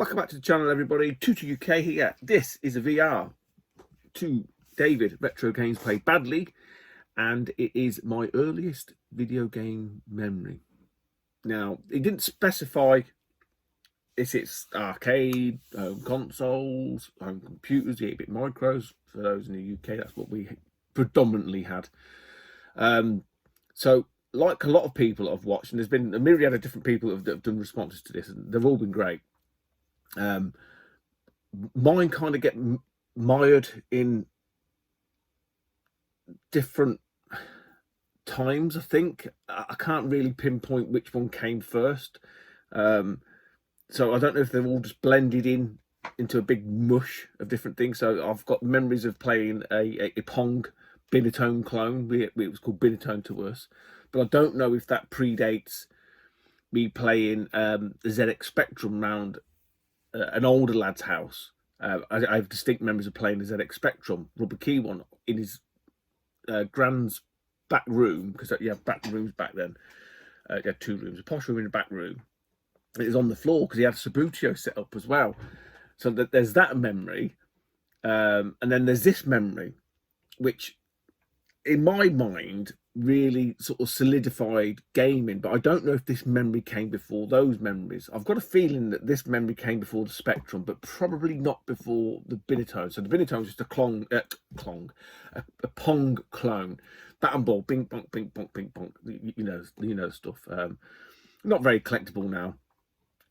Welcome back to the channel, everybody. Tutor UK here. This is a VR to David Retro Games Played Badly, and it is my earliest video game memory. Now, it didn't specify if it's arcade, home consoles, home computers, the 8-bit micros. For those in the UK, that's what we predominantly had. So, like a lot of people that I've watched, and there's been a myriad of different people that have done responses to this, and they've all been great. Mine kind of get mired in different times. I think I can't really pinpoint which one came first, so I don't know if they're all just blended into a big mush of different things. So I've got memories of playing a Pong Binatone clone. It was called Binatone to us, but I don't know if that predates me playing the ZX Spectrum round an older lad's house. I have distinct memories of playing the ZX Spectrum rubber key one in his grand's back room, because you have back rooms back then. You had two rooms, a posh room and a back room. It was on the floor because he had a Sabutio set up as well. So there's that memory, and then there's this memory, which in my mind really sort of solidified gaming, but I don't know if this memory came before those memories. I've got a feeling that this memory came before the Spectrum, but probably not before the Binatone. So the Binatone is just a Pong clone. Bat and ball, bing bonk, bing bonk, bing bonk. You know stuff. Not very collectible now,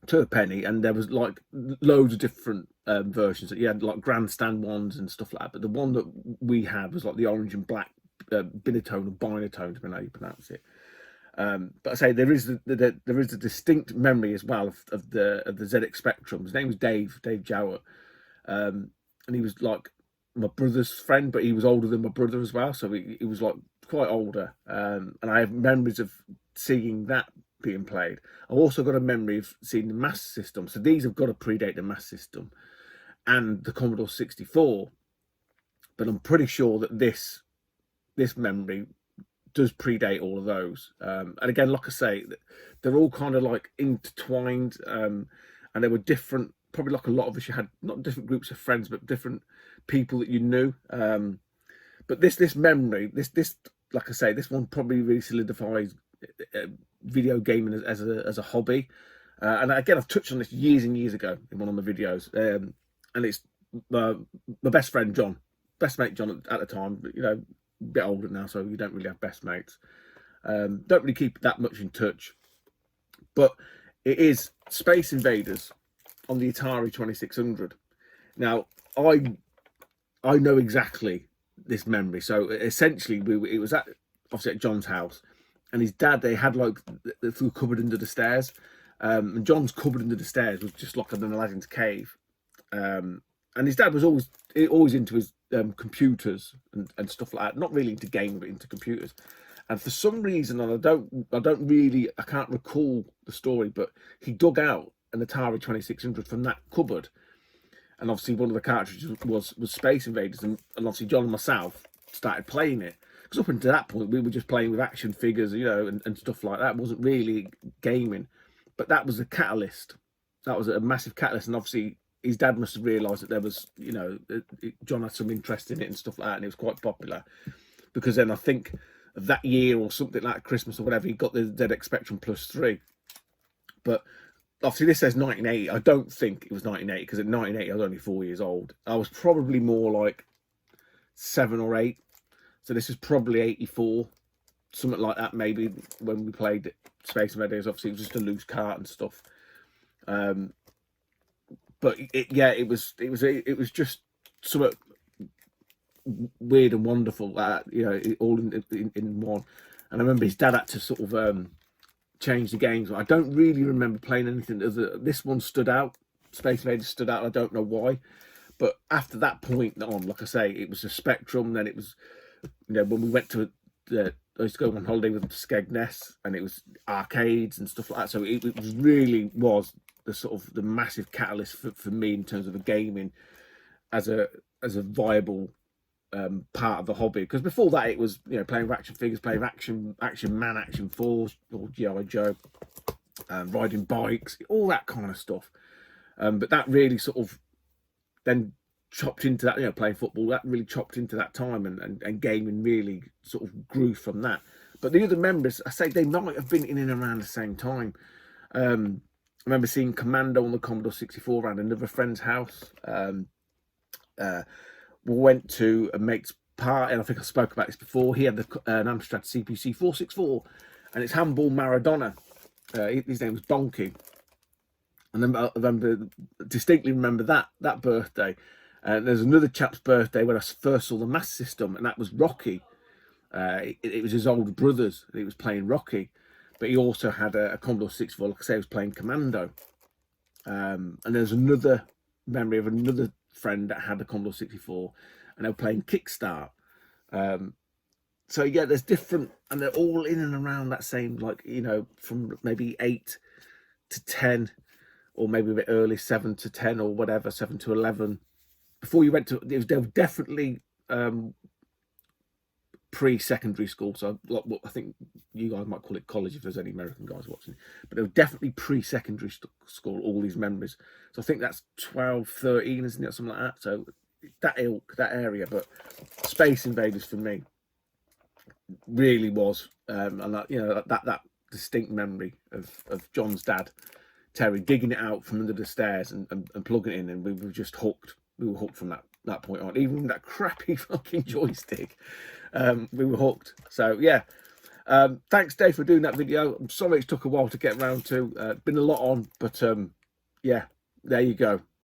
to a penny. And there was like loads of different versions. You had like grandstand ones and stuff like that. But the one that we had was like the orange and black Binatone or Binatone, depending on how you pronounce it. But I say there is a distinct memory as well of the ZX Spectrum. His name was Dave Jowett, and he was like my brother's friend, but he was older than my brother as well, so he was like quite older. And I have memories of seeing that being played. I've also got a memory of seeing the Master System. So these have got to predate the Master System and the Commodore 64. But I'm pretty sure that this memory does predate all of those. And again, like I say, they're all kind of like intertwined, and they were different. Probably like a lot of us, you had not different groups of friends, but different people that you knew. But this memory, this like I say, this one probably really solidifies video gaming as a hobby. And again, I've touched on this years and years ago in one of my videos, and it's my best friend John, best mate John at the time. But, a bit older now, so you don't really have best mates. Don't really keep that much in touch. But it is Space Invaders on the Atari 2600. Now, I know exactly this memory. So essentially, it was obviously at John's house, and his dad, they had like the cupboard under the stairs, and John's cupboard under the stairs was just like an Aladdin's cave. And his dad was always into his computers and stuff like that. Not really into gaming, but into computers. And for some reason, and I can't recall the story, but he dug out an Atari 2600 from that cupboard. And obviously one of the cartridges was Space Invaders, and obviously John and myself started playing it. Because up until that point, we were just playing with action figures, and stuff like that. It wasn't really gaming. But that was a catalyst. That was a massive catalyst, and obviously his dad must have realised that there was, John had some interest in it and stuff like that, and it was quite popular. Because then I think that year or something like Christmas or whatever, he got the ZX Spectrum Plus 3. But obviously this says 1980. I don't think it was 1980, because at 1980 I was only 4 years old. I was probably more like 7 or 8. So this is probably 84, something like that, maybe, when we played Space Invaders. Obviously it was just a loose cart and stuff. But it was just somewhat weird and wonderful, all in one. And I remember his dad had to sort of change the games. I don't really remember playing anything other. This one stood out. Space Invaders stood out. I don't know why, but after that point on, like I say, it was a Spectrum. Then it was, when we went to I used to go on holiday with Skegness, and it was arcades and stuff like that. So it was the sort of the massive catalyst for me in terms of the gaming as a viable part of the hobby. Because before that, it was playing with action figures, playing with action man, action force, or G.I. Joe, riding bikes, all that kind of stuff. But that really sort of then chopped into that, you know, playing football, that really chopped into that time, and gaming really sort of grew from that. But the other members, I say they might have been in and around the same time. I remember seeing Commando on the Commodore 64 around another friend's house. We went to a mate's party, and I think I spoke about this before. He had an Amstrad CPC 464, and it's Handball Maradona. His name was Donkey. And then I distinctly remember that birthday. There's another chap's birthday when I first saw the Master System, and that was Rocky. It was his older brother's. He was playing Rocky, but he also had a Commodore 64. Like I say, he was playing Commando. And there's another memory of another friend that had a Commodore 64, and they were playing Kickstart. So yeah, there's different, and they're all in and around that same, like, you know, from maybe 8 to 10, or maybe a bit early, 7 to 10 or whatever, 7 to 11. Before you went to, they were definitely pre-secondary school. So I think you guys might call it college if there's any American guys watching, but they were definitely pre-secondary school, all these memories. So I think that's 12, 13, isn't it, something like that? So that ilk, that area. But Space Invaders for me really was, and that, you know, that distinct memory of John's dad, Terry, digging it out from under the stairs and plugging it in, and we were just hooked. We were hooked from that point on. Even that crappy fucking joystick, we were hooked. So yeah, thanks Dave for doing that video. I'm sorry it took a while to get around to. Been a lot on, but yeah, there you go.